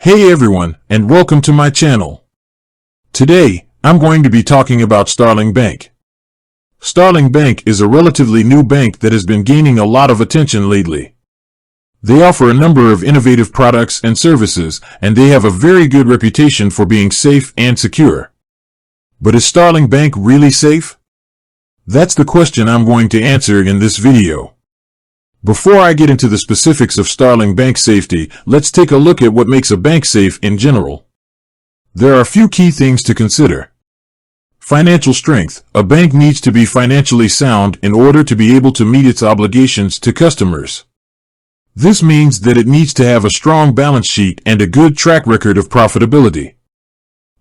Hey everyone, and welcome to my channel. Today, I'm going to be talking about Starling Bank. Starling Bank is a relatively new bank that has been gaining a lot of attention lately. They offer a number of innovative products and services, and they have a very good reputation for being safe and secure. But is Starling Bank really safe? That's the question I'm going to answer in this video. Before I get into the specifics of Starling Bank safety, let's take a look at what makes a bank safe in general. There are a few key things to consider. Financial strength. A bank needs to be financially sound in order to be able to meet its obligations to customers. This means that it needs to have a strong balance sheet and a good track record of profitability.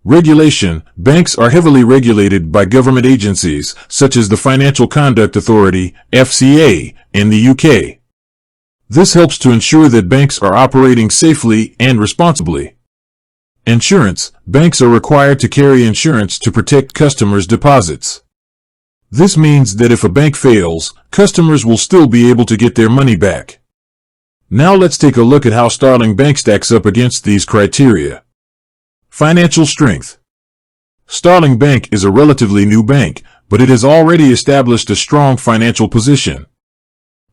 Regulation. Banks are heavily regulated by government agencies, such as the Financial Conduct Authority, FCA, in the UK. This helps to ensure that banks are operating safely and responsibly. Insurance. Banks are required to carry insurance to protect customers' deposits. This means that if a bank fails, customers will still be able to get their money back. Now let's take a look at how Starling Bank stacks up against these criteria. Financial strength. Starling Bank is a relatively new bank, but it has already established a strong financial position.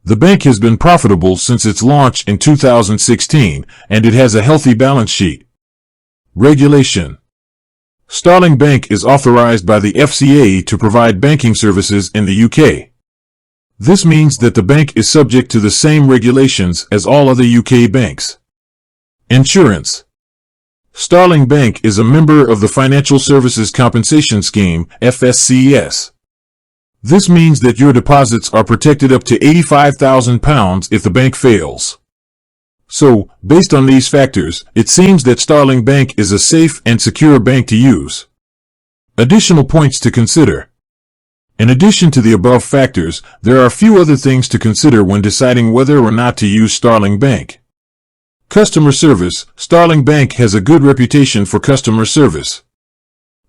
The bank has been profitable since its launch in 2016, and it has a healthy balance sheet. Regulation. Starling Bank is authorized by the FCA to provide banking services in the UK. This means that the bank is subject to the same regulations as all other UK banks. Insurance. Starling Bank is a member of the Financial Services Compensation Scheme, FSCS. This means that your deposits are protected up to £85,000 if the bank fails. So, based on these factors, it seems that Starling Bank is a safe and secure bank to use. Additional points to consider. In addition to the above factors, there are a few other things to consider when deciding whether or not to use Starling Bank. Customer service. Starling Bank has a good reputation for customer service.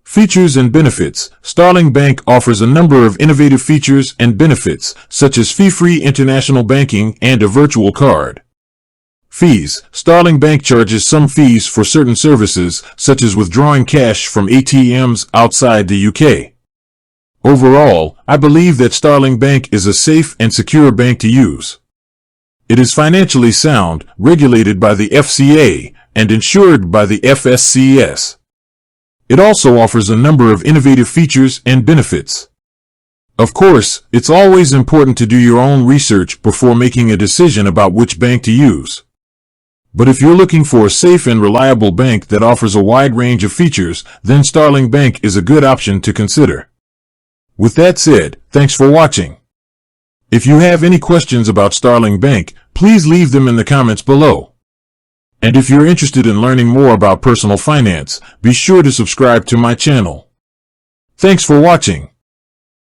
Features and benefits. Starling Bank offers a number of innovative features and benefits, such as fee-free international banking and a virtual card. Fees. Starling Bank charges some fees for certain services, such as withdrawing cash from ATMs outside the UK. Overall, I believe that Starling Bank is a safe and secure bank to use. It is financially sound, regulated by the FCA, and insured by the FSCS. It also offers a number of innovative features and benefits. Of course, it's always important to do your own research before making a decision about which bank to use. But if you're looking for a safe and reliable bank that offers a wide range of features, then Starling Bank is a good option to consider. With that said, thanks for watching. If you have any questions about Starling Bank, please leave them in the comments below. And if you're interested in learning more about personal finance, be sure to subscribe to my channel. Thanks for watching.